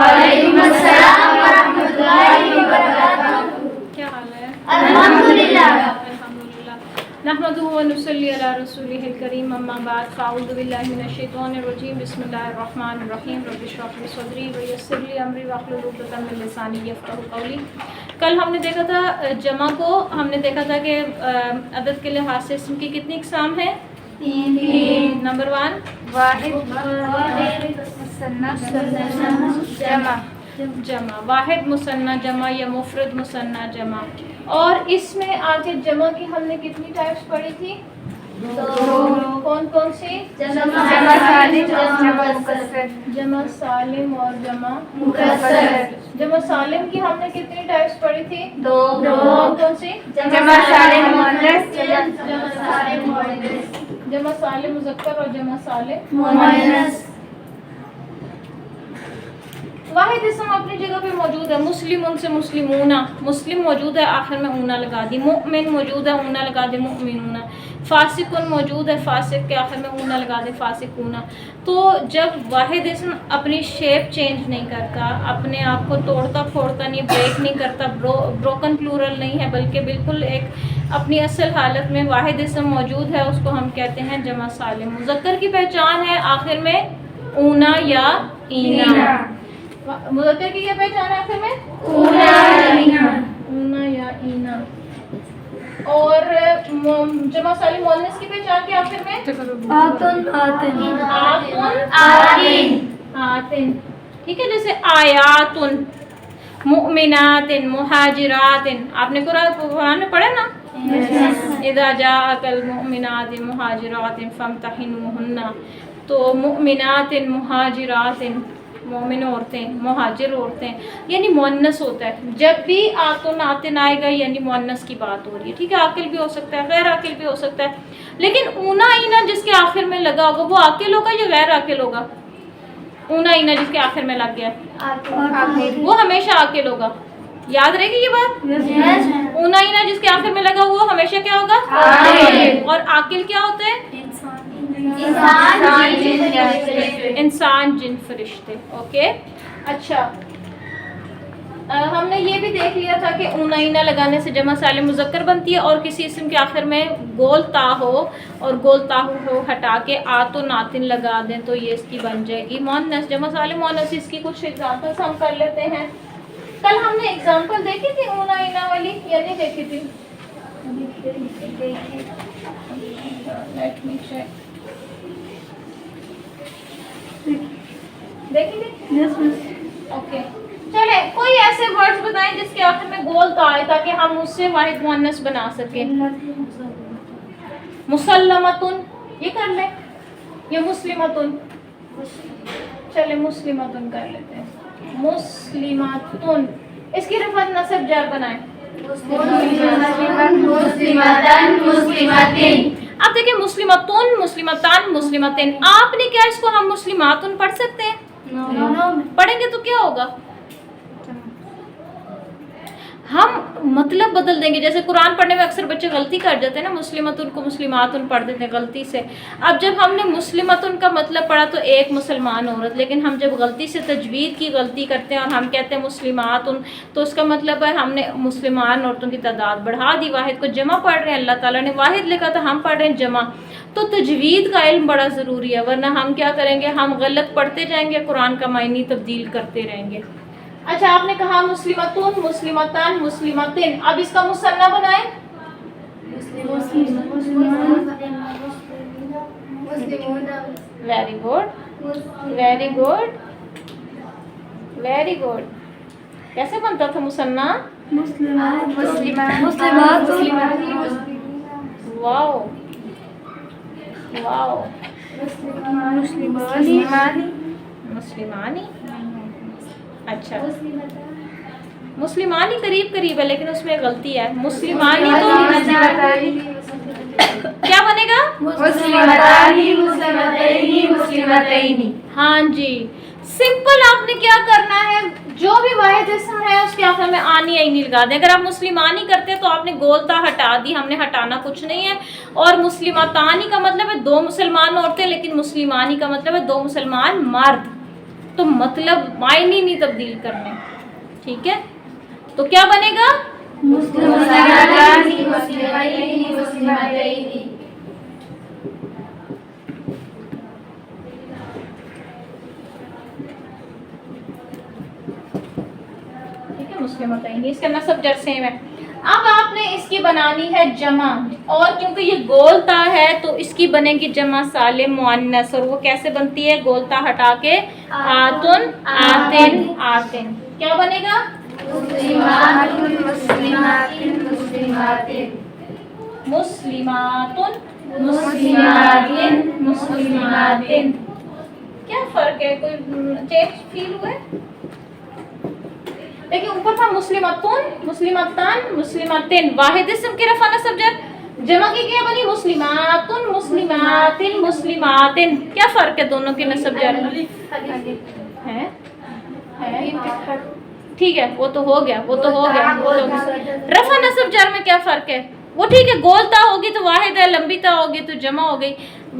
वालेकुम अस्सलाम वरहमतुल्लाहि वबरकातुहू। क्या हाल है? अल्हम्दुलिल्लाह। नहमदुहु व नुसल्ली अला रसूलिहिल करीम, अम्मा बाद, फ़अऊज़ु बिल्लाहि मिनश शैतानिर रजीम, बिस्मिल्लाहिर रहमानिर रहीम, रब्बि इश्रह ली सदरी व यस्सिर ली अमरी वहलुल उक़दतम मिन लिसानी यफ़क़हू क़ौली। कल हमने देखा था जमा को, हमने देखा था कि अदद के लिहाज से इसम की कितनी इक़साम है? तीन। नंबर 1 वाहिद मुसन्ना जमा। जमा, वाहिद मुसन्ना जमा या मुफरद मुसन्ना जमा। और इसमें आगे जमा की हमने कितनी टाइप्स पढ़ी थी? कौन कौन सी? जमा सालिम, जमा मुकस्सर। जमा सालिम और जमा मुकस्सर। जमा सालिम की हमने कितनी टाइप्स पढ़ी थी? दो। कौन कौन सी? जमा सालिम मुअन्नस, जमा सालिम मुअन्नस। जमा सालिम मुज़क्कर और जमा सालिम मुअन्नस। वाहिद इसम अपनी जगह पे मौजूद है। मुस्लिम से मुस्लिमूना, मुस्लिम मौजूद है, आखिर में ऊना लगा दी। मुमिन मौजूद है, ऊना लगा दे मुमिनूना। फासिकुन मौजूद है, फासिक के आखिर में ऊना लगा दे फासिकूना। तो जब वाहिद इसम अपनी शेप चेंज नहीं करता, अपने आप को तोड़ता फोड़ता नहीं, ब्रेक नहीं करता, ब्रोकन प्लूरल नहीं है, बल्कि बिल्कुल एक अपनी असल हालत में वाहिद इसम मौजूद है, उसको हम कहते हैं जमा सालिम। मुज़क्कर की पहचान है आखिर में ऊना या ईना। मुज़क्कर की क्या पहचान है आखिर में? ऊना या ईना। और जमा सालिम मुअन्नस की पहचान क्या आखिर में? आतिन। ठीक है, जैसे आयातुन, मुमिनातिन, मुहाजिरातिन। आपने कुरान में पढ़ा ना? इज़ा जाअकल मुमिनातिन मुहाजिरातिन फम्तहिनुहुन्ना। तो मुमिनातिन मुहाजिरातिन, मोमिन औरतें, मुहाजिर औरतें, यानी मुअन्नस होता है। जब भी आतुन आतिन आएगा यानी मुअन्नस की बात हो रही है। ठीक है, आकिल भी हो सकता है, गैर आकिल भी हो सकता है। लेकिन ऊना ईना जिसके आखिर में लगा होगा वो आकिल होगा या गैर आकिल होगा? ऊना ईना जिसके आखिर में लग गया वो हमेशा आकिल होगा। याद रहेगी ये बात? ऊना ईना जिसके आखिर में लगा वो हमेशा क्या होगा? और आकिल क्या होते हैं? इंसान जिन फरिश्ते। ओके, अच्छा, हमने ये भी देख लिया था कि ऊना ईना लगाने से जमा सालिम मुज़क्कर बनती है, और किसी इस्म के आखिर में गोल ता हो और गोल ता हो हटा के आतो नातिन लगा दें तो ये इसकी बन जाएगी मुअन्नस। जमा सालिम मुअन्नस। इसकी कुछ एग्जांपल्स हम कर लेते हैं। कल हमने एग्जांपल देखी थी ऊना ईना वाली या नहीं देखी थी? Let me check. देखेंगे? ओके, चले कोई ऐसे वर्ड्स बताएं जिसके आखिर में गोल ता आए ताकि हम उससे वाहिद मुअन्नस बना सकें। मुसल्लमतुन, ये कर ले, या मुस्लिमतुन। चले मुस्लिमतुन कर लेते हैं। मुस्लिमतुन, इसकी रफ़त नसब जर बनाएं। अब देखिए, मुस्लिमतुन, मुस्लिमतान, मुस्लिमतिन। आपने क्या इसको हम मुस्लिमातुन पढ़ सकते हैं? पढ़ेंगे तो क्या होगा? हम मतलब बदल देंगे। जैसे कुरान पढ़ने में अक्सर बच्चे गलती कर जाते हैं ना, मुस्लिमतुन को मुस्लिमातुन पढ़ देते हैं गलती से। अब जब हमने मुस्लिमतुन का मतलब पढ़ा तो एक मुसलमान औरत, लेकिन हम जब गलती से तजवीद की गलती करते हैं और हम कहते हैं मुस्लिमातुन, तो उसका मतलब है हमने मुसलमान औरतों की तादाद बढ़ा दी। वाहिद को जमा पढ़ रहे हैं, अल्लाह ताला ने वाहिद लिखा था, हम पढ़ रहे हैं जमा। तो तजवीद का इल्म बड़ा ज़रूरी है, वरना हम क्या करेंगे, हम गलत पढ़ते जाएंगे, कुरान का मायनी तब्दील करते रहेंगे। अच्छा, आपने कहा मुस्लिमतुन, मुस्लिमतान, मुस्लिमतिन। अब इसका मुसन्ना बनाए। Very good, very good, very good. कैसे बनता था मुसन्ना? Wow wow. मुस्लिमानी। अच्छा, मुस्लिमानी करीब करीब है, लेकिन उसमें गलती है। मुस्लिमानी तो क्या बनेगा? मुस्लिमतानी, मुस्लिमतैनी, मुस्लिमतैनी। हाँ जी, सिंपल आपने क्या करना है, जो भी वाहिद इसम है उसके आखिर में आनी या नहीं लगा दें। अगर आप मुस्लिमानी करते हैं तो आपने गोलता हटा दी, हमने हटाना कुछ नहीं है। और मुस्लिमातानी का मतलब है दो मुसलमान औरतें, लेकिन मुस्लिमानी का मतलब है दो मुसलमान मर्द, तो मतलब मायने नहीं तब्दील करने, ठीक है। तो क्या बनेगा, मुस्लिमातानी मुस्लिमातैनी मुस्लिमातैनी। ठीक है, मुस्लिमातैनी, इसका नसब जर सेम है। अब आपने इसकी बनानी है जमा, और क्योंकि ये गोलता है तो इसकी बनेगी जमा सालिम मुअन्नस, और वो कैसे बनती है, गोलता हटा के आतुन आतिन आतिन। क्या बनेगा, मुस्लिमातुन मुस्लिमातिन मुस्लिमातिन। मुस्लिमातुन मुस्लिमातिन मुस्लिमातिन। क्या फर्क है, कोई चेंज फील हुआ है? देखिए ऊपर था मुस्लिमातुन मुस्लिमातान मुस्लिमातिन, वाहिद इस्म की रफा नसब जर, जमा की क्या बनी, मुस्लिमातुन मुस्लिमातिन मुस्लिमातिन। क्या फर्क है दोनों के नसब जर है? ठीक है, वो तो हो गया, वो तो हो गया, वो तो रफा नसब जर में क्या फर्क है, वो ठीक है, गोलता होगी तो वाहिद है, लंबीता होगी तो जमा हो गई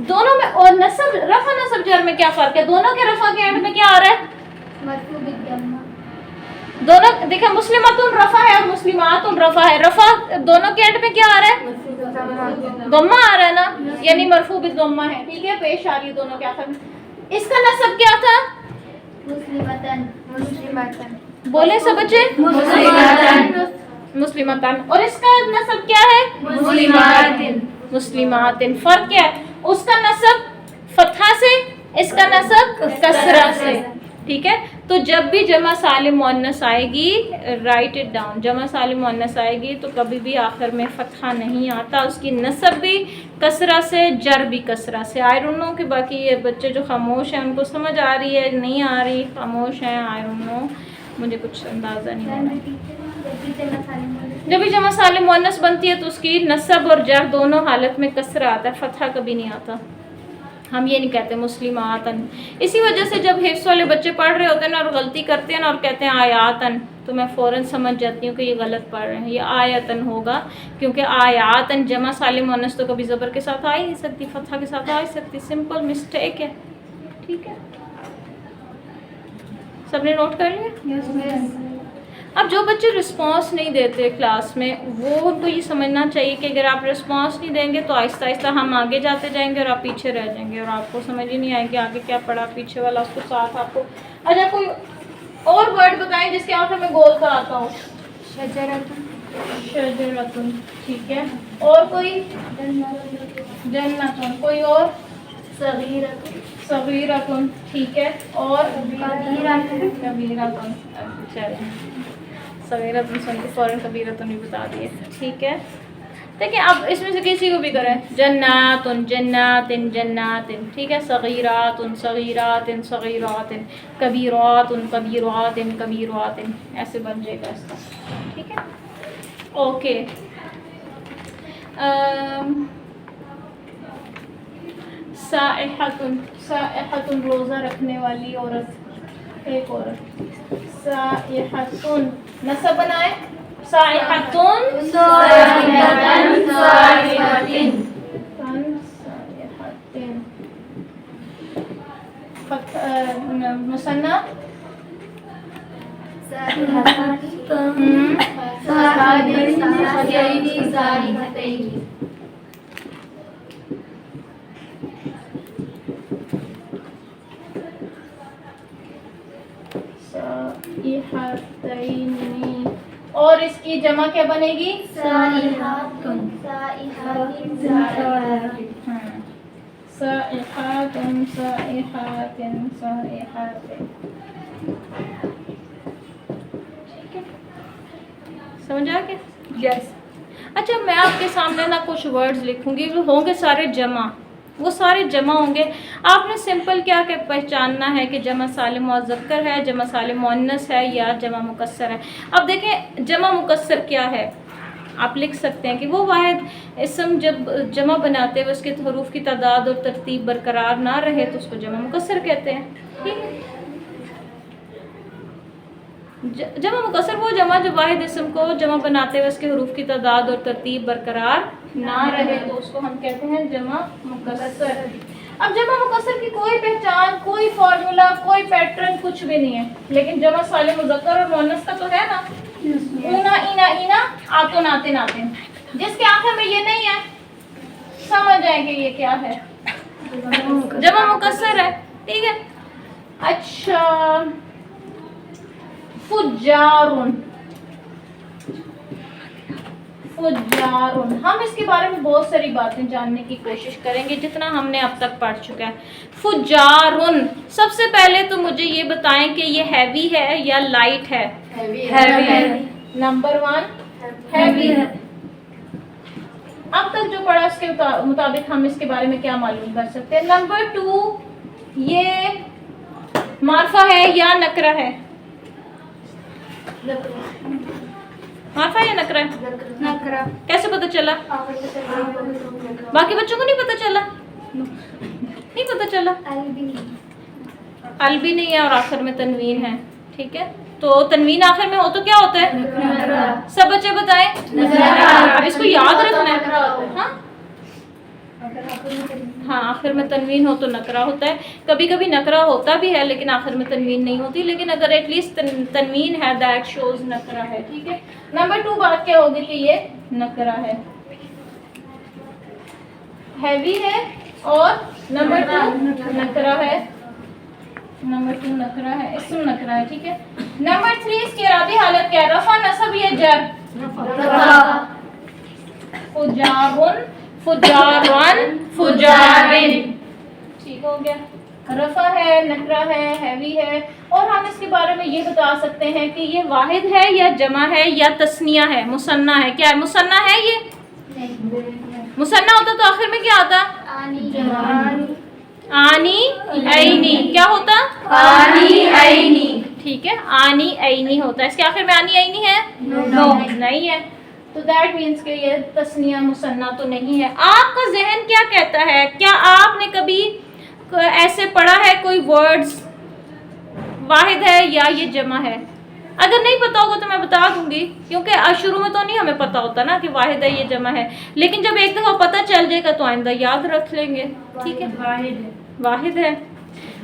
दोनों में। और नसब रफा नसब जर में क्या फर्क है, दोनों के रफा के एंड में क्या आ रहा है, मरफू बिद्दम्मा। दोनों देखिए मुस्लिमातुन रफा है और मुस्लिमातुन रफा है, रफा दोनों के एंड में क्या आ रहा है, दम्मा आ रहा है ना, यानी मरफू बिद्दम्मा है, ठीक है, पेश आ रही है दोनों के आखिर में। इसका नसब क्या था, मुस्लिमतन मुस्लिमतन। बोले सब बच्चे, मुस्लिमतन मुस्लिमतन। और इसका नसब क्या है, मुस्लिमातिन मुस्लिमातिन। फर्क क्या है, उसका नसब फतहा से, इसका नसब कसरा से, ठीक है। तो जब भी जमा सालिम मुअन्नस आएगी, राइट इट डाउन, जमा सालिम मुअन्नस आएगी तो कभी भी आखिर में फतहा नहीं आता, उसकी नसब भी कसरा से, जर भी कसरा से। आई डोंट नो कि बाकी ये बच्चे जो खामोश हैं उनको समझ आ रही है नहीं आ रही, खामोश हैं, आई डोंट नो, मुझे कुछ अंदाज़ा नहीं हो रहा। जब भी जमा सालिम मुअन्नस बनती है तो उसकी नसब और जर दोनों हालत में कसरा आता है, फतहा कभी नहीं आता। हम ये नहीं कहते मुस्लिमातन। इसी वजह से जब हिफ्स वाले बच्चे पढ़ रहे होते हैं ना और गलती करते हैं ना और कहते हैं आयातन, तो मैं फ़ौरन समझ जाती हूँ कि ये गलत पढ़ रहे हैं, ये आयतन होगा, क्योंकि आयातन जमा सालिम मुअन्नस तो कभी ज़बर के साथ आ ही नहीं सकती, फतहा के साथ आ ही सकती, सिंपल मिस्टेक है, ठीक है। सबने नोट कर लिया? अब जो बच्चे रिस्पांस नहीं देते क्लास में, वो उनको ये समझना चाहिए कि अगर आप रिस्पांस नहीं देंगे तो आहिस्ता आहिस्ता हम आगे जाते जाएंगे और आप पीछे रह जाएंगे और आपको समझ ही नहीं आएगी आगे क्या पढ़ा, पीछे वाला उसको साथ आपको। अच्छा कोई और वर्ड बताएं जिसके आखिर में गोल का आता हो। शजरतुन शजरतुन, ठीक है। और कोई, जन्नतुन, कोई और, सगीरतुन सगीरतुन, ठीक है। और कबीरतुन कबीरतुन, चलिए सगीरतुन सुन के फ़ौरन कबीरतुन भी बता दिए, ठीक है। देखिए अब इसमें से किसी को भी करें, जन्नातुन जन्नातिन जन्नातिन, ठीक है। सगीरातुन सगीरातिन सगीरातिन, कबीरातुन कबीरातिन कबीरातिन, ऐसे बन जाएगा इसका, ठीक है। ओके, साइहतुन, साइहतुन रोज़ा रखने वाली औरत, एक औरत, साइहतुन, नसब बनाए, साइहतुन साइहतन साइहतिन साइहतिन, मुसन्ना साइहतन साइहतैनी साइहतैनी। साइहतैनी, और इसकी जमा क्या बनेगी, साइहतुन साइहतिन साइहतिन। साइहतुन साइहतिन साइहतिन, ठीक है, समझ आ गया? यस। अच्छा मैं आपके सामने ना कुछ वर्ड्स लिखूंगी, वो होंगे सारे जमा, वो सारे जमा होंगे। आपने सिंपल क्या क्या पहचानना है कि जमा सालिम मुज़क्कर है, जमा सालिम मुअन्नस है या जमा मुकस्सर है। अब देखें जमा मुकस्सर क्या है, आप लिख सकते हैं कि वो वाहिद इसम जब जमा बनाते हुए उसके हरूफ की तादाद और तरतीब बरकरार ना रहे तो उसको जमा मुकस्सर कहते हैं, ठीक है। जमा मुकस्सर वो जमा जो वाहिद इस्म को जमा बनाते हुए उसके हरूफ की तादाद और तरतीब बरकरार ना रहे तो उसको हम कहते हैं जमा मुकस्सर। अब जमा मुकस्सर की कोई पहचान, कोई फॉर्मूला, कोई पैटर्न कुछ भी नहीं है, लेकिन जमा सालिम मुज़क्कर और मुअन्नस का तो है ना, ऊना इना इना आतो नाते नाते, जिसके आखिर में ये नहीं है समझ जाएंगे ये क्या है, जमा मुकस्सर है। ठीक है। अच्छा, फुज्जारुन, फुज्जारुन, हम इसके बारे में बहुत सारी बातें जानने की कोशिश करेंगे जितना हमने अब तक पढ़ चुका है। फुज्जारुन, सबसे पहले तो मुझे ये बताएं कि ये हैवी है या लाइट है? हैवी है। नंबर 1 हैवी है। अब तक जो पढ़ा इसके मुताबिक हम इसके बारे में क्या मालूम कर सकते हैं? नंबर 2, ये मार्फा है या नकरा है? मार्फा या नकरा है? नकरा। कैसे पता चला? बाकी बच्चों को नहीं पता चला? नहीं पता चला। अल भी नहीं है और आखिर में तनवीन है। ठीक है, तो तनवीन आखिर में हो तो क्या होता है? सब बच्चे बताएं। अब इसको याद रखना है। हाँ हाँ, आखिर में तनवीन हो तो नकरा होता है। कभी कभी नकरा होता भी है लेकिन आखिर में तनवीन नहीं होती, लेकिन अगर एटलीस्ट तनवीन है दैट शोज नकरा है। ठीक है। नंबर 2 बात क्या होगी कि ये नकरा है, हैवी है, और नंबर 2 नकरा है, नंबर 2 नकरा है, इसम नकरा है। ठीक है। नंबर 3 इसकी इरादी हालत क्या है? रफा, नसब या जर? फुजारुन, फुजारन, फुजारिन। ठीक हो गया। रफा है, नकरा है, हैवी है, और हम इसके बारे में ये बता सकते हैं कि ये वाहिद है या जमा है या तस्निया है, मुसन्ना है। क्या है? मुसन्ना है। ये मुसन्ना होता तो आखिर में क्या आता? आनी ऐनी। क्या होता? आनी ऐनी। ठीक है, आनी ऐनी होता है। इसके आखिर में आनी ऐनी है? नो। नहीं है, तो दैट मीन्स कि ये तस्निया मुसन्ना तो नहीं है। आपका जहन क्या कहता है? क्या आपने कभी ऐसे पढ़ा है कोई वर्ड्स वाहिद है या ये जमा है? अगर नहीं पता होगा तो मैं बता दूंगी, क्योंकि शुरू में तो नहीं हमें पता होता ना कि वाहिद है ये जमा है, लेकिन जब एक दफ़ा पता चल जाएगा तो आइंदा याद रख लेंगे। ठीक है, वाहिद है।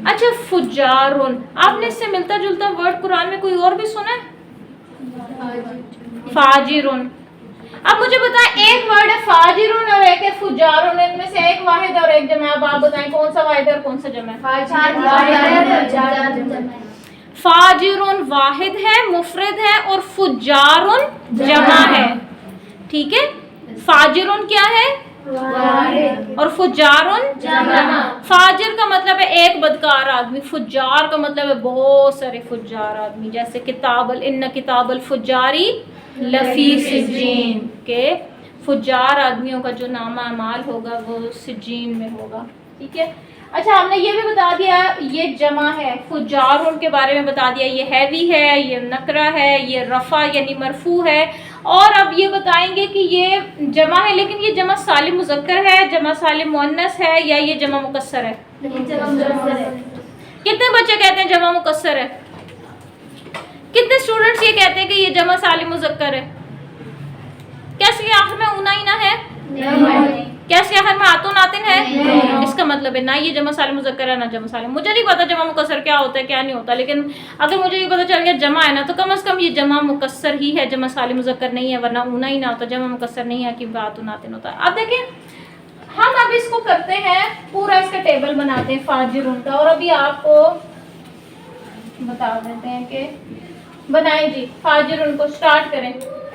अच्छा, फुज्जारुन, आपने इससे मिलता जुलता वर्ड कुरान में कोई और भी सुना है? फाजिरुन। अब मुझे बताएं, एक वर्ड है फाजिरुन और एक है फुज्जारुन, इनमें से एक वाहिद और एक जमा। अब आप बताएं कौन सा वाहिद है और कौन सा जमा है? फाजिरुन वाहिद है, मुफरद है, और फुज्जारुन जमा है। ठीक है। फाजिरुन क्या है? और फुज्जारुन जमा। फाजिर का मतलब है एक बदकार आदमी, फुज्जार का मतलब है बहुत सारे फुज्जार आदमी, जैसे किताबल इन्ना किताबल फुज्जारी लफी सिज्जीन के फुज्जार आदमियों का जो नामा अमाल होगा वो सिज्जीन में होगा। ठीक है। अच्छा, हमने ये भी बता दिया ये जमा है, फुज्जार उनके बारे में बता दिया, ये हैवी है, ये नकरा है, ये रफ़ा यानी मरफू है, और अब ये बताएंगे कि ये जमा है, लेकिन ये जमा सालिम मुज़क्कर है, जमा सालिम मुअन्नस है, या ये जमा मुकस्सर है? कितने बच्चे कहते हैं जमा मुकस्सर है? कितने स्टूडेंट्स ये कहते हैं कि ये जमा सालिम मुज़क्कर है? कैसे आखिर में ऊना इना है? कैसे आखिर में आतो नातिन है? इसका मतलब है ना ये जमा सालिम मुज़क्कर है ना जमा सालिम। मुझे नहीं पता जमा मुकस्सर क्या होता है क्या नहीं होता, लेकिन अगर मुझे ये पता चल गया जमा है ना, तो कम से कम ये जमा मुकस्सर ही है, जमा सालिम मुज़क्कर नहीं है, वरना ऊना ही ना होता, जमा मुकस्सर नहीं है कि आतो नातिन होता है। अब देखिए, हम अब इसको करते हैं पूरा, इसका टेबल बनाते हैं फाजिरुन का, और अभी आपको बता देते हैं कि बनाएं जी। फाजिरुन को स्टार्ट करें।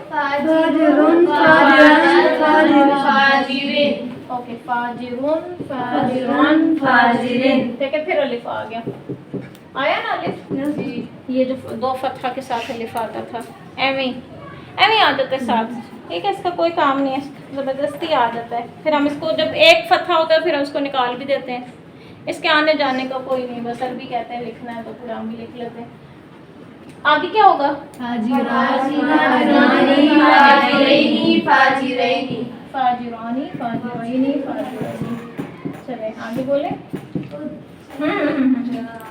फाजिरुन, फाजिरुन, फाजिरिन। ओके, फाजिरुन, फाजिरुन, फाजिरिन। देखिए फिर अलिफ आ गया, आया ना अलिफ? ये जो दो फतहा के साथ अलिफ आता था, एवं आ जाता है साथ। ठीक है, इसका कोई काम नहीं है, ज़बरदस्ती आ जाता है। फिर हम इसको जब एक फतहा होता है फिर हम उसको निकाल भी देते हैं, इसके आने जाने का कोई नहीं, बस अरबी कहते हैं लिखना है तो फिर हम भी लिख लेते हैं। आगे क्या होगा? फाजिरानी, फाजिरैनी, फाजिरैनी, फाजिरानी, फाजिरैनी, फाजिरैनी। चले आगे बोले।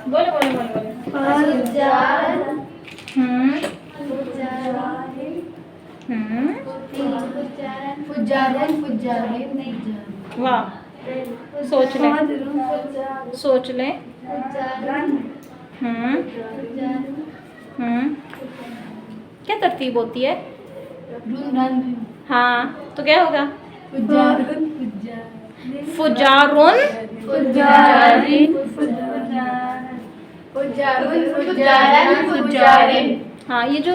बोले बोले बोले बोले। फुज्जार, हम्म वाह, सोच लें, सोच लें। क्या तरतीब होती है? हाँ, तो क्या होगा? फुजारुन हाँ, ये जो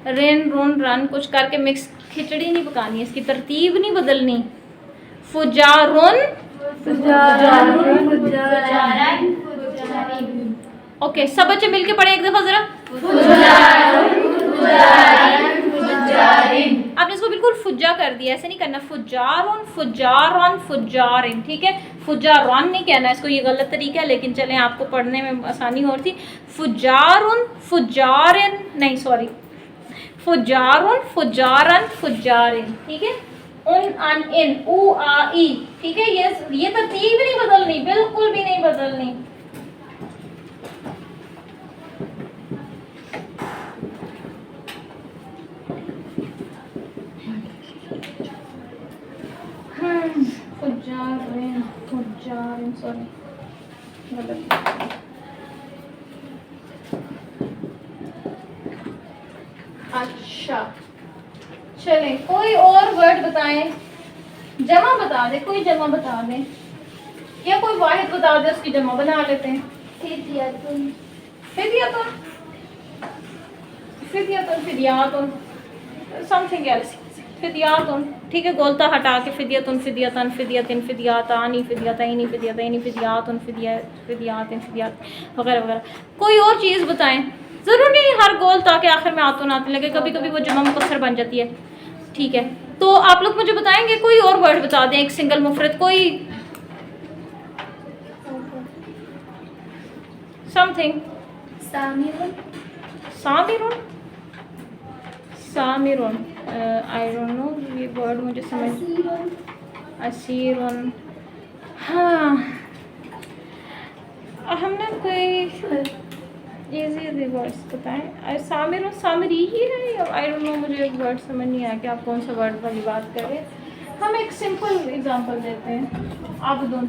रेन रोन रन कुछ करके मिक्स खिचड़ी नहीं पकानी है, इसकी तरतीब नहीं बदलनी। फुजारुन ओके, सब बच्चे मिलके पढ़े एक दफा जरा। आपने इसको बिल्कुल फुज्जा कर दिया, ऐसे नहीं करना। फुजारुन फुजारन फुजारिन, ठीक है। फुजारन नहीं कहना, इसको ये गलत तरीका है, लेकिन चलें आपको पढ़ने में आसानी हो रही थी। फुजारुन फुजारिन नहीं, सॉरी, फुजारुन फुजारन फुजारिन, ठीक है। उन अन इन उ आ ई, ठीक है। ये तरतीब नहीं बदलनी, बिल्कुल भी नहीं बदलनी। फुजारिन सॉरी, गलत। अच्छा, चलें, कोई और वर्ड बताएं, जमा बता दे, कोई जमा बता दे, या कोई वाहिद बता दे, उसकी जमा बना लेते हैं। फिदियातुन फिदियातुन समथिंग एल्स, फिदियातुन, ठीक है। गोलता हटा के फिदियतुन फिदियतन फिदियतिन फिदियातानी फिदियतैनी फिदियतैनी फिदियातुन फिदियातिन फिदियात वगैरह वगैरह। कोई और चीज़ बताएं, ज़रूर नहीं हर गोल ताकि आखिर में आतुन आते लगे, कभी कभी वो जमा मुकस्सर बन जाती है, ठीक है। तो आप लोग मुझे बताएंगे, कोई और वर्ड बता दें, एक सिंगल मुफरत, कोई समथिंग। सामिरुन सामिरुन आई डोंट नो, ये वर्ड मुझे समझ। असीरुन, हाँ, हमने कोई इजी वर्ड्स बताएं। सामिरुन सामिरी ही है, आई डोंट नो, मुझे एक वर्ड समझ नहीं आया कि आप कौन सा वर्ड वाली बात कर रहे हैं। हम एक सिंपल एग्जांपल देते हैं। आबदुन,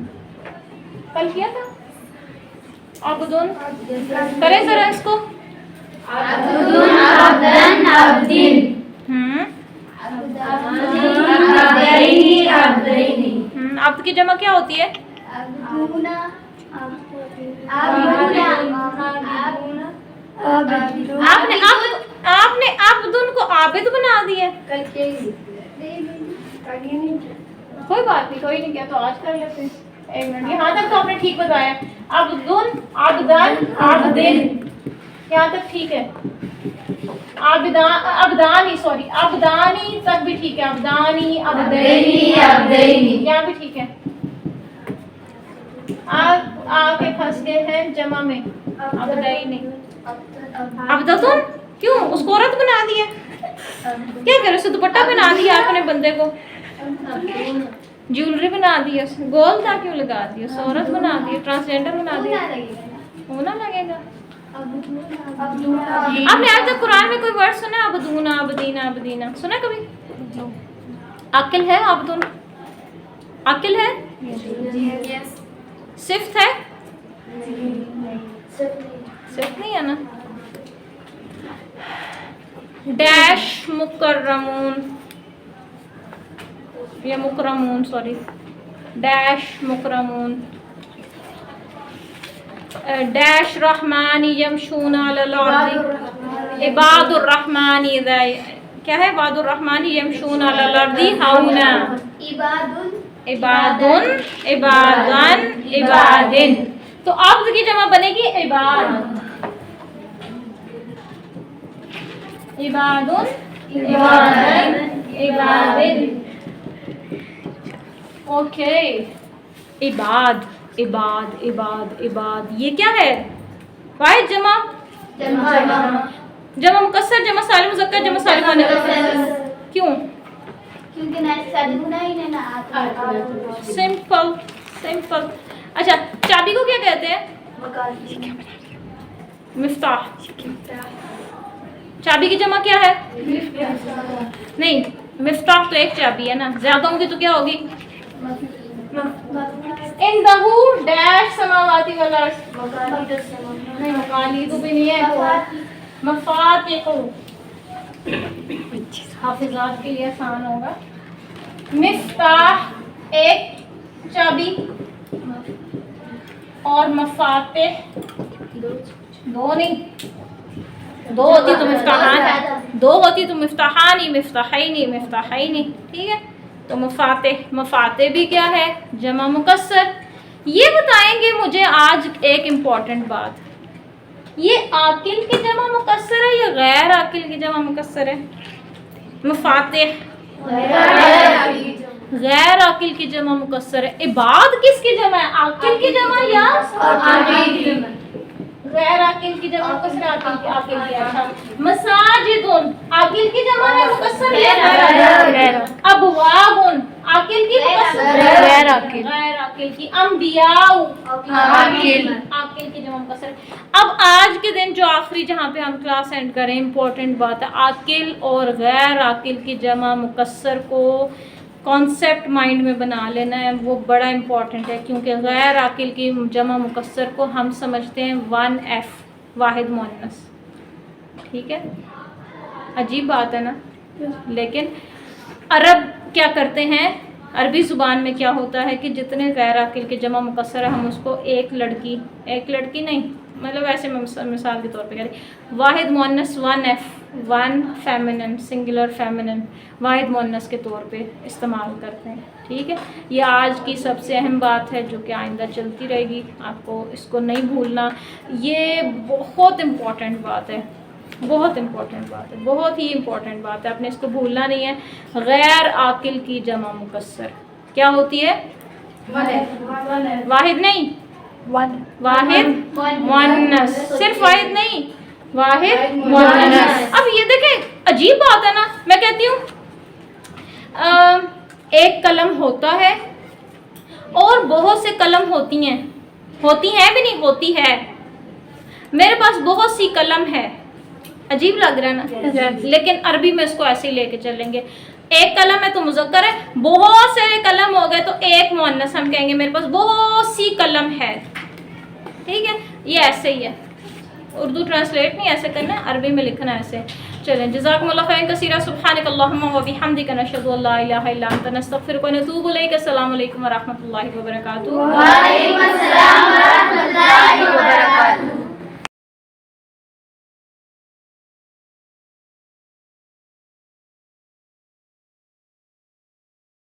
कल किया था आबदुन, करें जरा इसको। अब्दुन अब्दन अब्दिन अब्दैनी। अब्द की जमा क्या होती है? आपने अब्दुन को आबिद बना दिया। कोई बात नहीं, कोई नहीं किया तो आज कर लेते हैं। एक मिनट, यहाँ तक तो आपने ठीक बताया। अब्दुन अब्दन अब्दिन, यहाँ तक ठीक है। अब्दानी सॉरी, अब्दानी तक भी ठीक है। अब्दानी अब्दैनी अब्दैनी, यहाँ भी ठीक है। आके फंस गए हैं जमा में, अब्दैनी। अब्दतुन क्यों, उसको औरत बना दिया? क्या करे, उसे दुपट्टा बना दिया आपने बंदे को, ज्वेलरी बना दी, गोल था क्यों लगा दिया, औरत बना दी, ट्रांसजेंडर बना दिया, होना लगेगा। आपने आज तक कुरान में कोई वर्ड सुना? अबदूना अबदीना अबदीना सुना कभी? अकिल है अबदून, अकिल है, सिफ्त है, सिफ्त नहीं है ना। डैश मुकर्रमून, ये मुकरमून सॉरी, डैश मुकरमून। डैश रहमानी यमशूना अलल अर्दी, इबादुर रहमानी, क्या है? इबादुर रहमानी यमशूना अलल अर्दी हौना। इबादुन इबादन इबादिन, तो अब्द की जमा बनेगी इबाद। इबादुन इबादन इबादिन, ओके। इबाद इबाद इबाद इबाद, ये क्या है? वाहिद जमा, जमा मुकस्सर, जमा सालिम मुज़क्कर, जमा सालिम मुअन्नस। क्यों? क्योंकि ना सदगुना ही ना आता। Simple simple. अच्छा, चाबी को क्या कहते हैं? मिफ्ताह। चाबी की जमा क्या है? नहीं, मिफ्ताह तो एक चाबी है ना, ज्यादा होंगी तो क्या होगी? इंदहू डैश समावाती वल अर्ज़, नहीं मकालीदु भी नहीं है, मफातिहु हाफिजात के लिए आसान होगा। मिफ्ताह एक चाबी और मफातिह दो नहीं, दो होती तो मिफ्ताहान, दो होती तो मिफ्ताहानी मिफ्ताहैनी मिफ्ताहैनी, ठीक है। तो मफाते भी क्या है? जमा मुकस्सर। ये बताएंगे मुझे आज एक इम्पॉर्टेंट बात, ये आकिल की जमा मुकस्सर है या गैर आकिल की जमा मुकस्सर है? मफाते गैर आकिल की जमा मुकस्सर है। इबाद किसकी जमा है? आकिल की जमा या गैर आकिल की जमा मुकस्सर? आकिल की। अच्छा, मसाजिदुन आकिल की जमा है मुकस्सर या गैर? अबवाबुन आकिल की मुकस्सर गैर आकिल। गैर आकिल की। अंबियाउ आकिल की जमा मुकस्सर। अब आज के दिन जो आखिरी जहाँ पे हम क्लास एंड करें, इंपॉर्टेंट बात है, आकिल और गैर आकिल की जमा मुकस्सर को कॉन्सेप्ट माइंड में बना लेना है, वो बड़ा इम्पॉर्टेंट है। क्योंकि गैर आकिल की जमा मुकस्सर को हम समझते हैं 1F वाहिद मुअन्नस, ठीक है। अजीब बात है ना, लेकिन अरब क्या करते हैं, अरबी ज़ुबान में क्या होता है कि जितने गैर आकिल के जमा मुकस्सर है हम उसको एक लड़की नहीं, मतलब ऐसे मिसाल के तौर पे कह रही, वाहिद मुअन्नस 1F 1 फेमिनिन सिंगुलर फेमिनिन वाहिद मुअन्नस के तौर पे इस्तेमाल करते हैं, ठीक है। ये आज की सबसे अहम बात है जो कि आइंदा चलती रहेगी, आपको इसको नहीं भूलना। ये बहुत इम्पॉर्टेंट बात है, बहुत इम्पॉर्टेंट बात है, बहुत ही इम्पॉर्टेंट बात है, आपने इसको भूलना नहीं है। गैर आकिल की जमा मुकस्सर क्या होती है? वाहिद नहीं, वाहिद मुअन्नस, सिर्फ वाहिद नहीं, वाहिद मुअन्नस। अब ये देखें, अजीब बात है ना, मैं कहती हूँ एक कलम होता है और बहुत से कलम होती हैं भी नहीं, होती है। मेरे पास बहुत सी कलम है, अजीब लग रहा है ना, लेकिन अरबी में इसको ऐसे ही लेके चलेंगे। एक कलम है तो मुज़क्कर है, बहुत सारे कलम हो गए तो एक मुअन्नस, हम कहेंगे मेरे पास बहुत सी कलम है, ठीक है। ये ऐसे ही है, उर्दू ट्रांसलेट नहीं ऐसे करना है, अरबी में लिखना है ऐसे। चलें, जज़ाकुमुल्लाह खैरन कसीरा, सुब्हानकल्लाहुम्मा व बिहम्दिका, नशहदु अल्ला इलाहा इल्ला अन्ता, नस्तगफिरुका व नतूबु इलैक। अस्सलामु अलैकुम व रहमतुल्लाहि व बरकातुहू। वालेकुम अस्सलाम व रहमतुल्लाहि व बरकातुहू।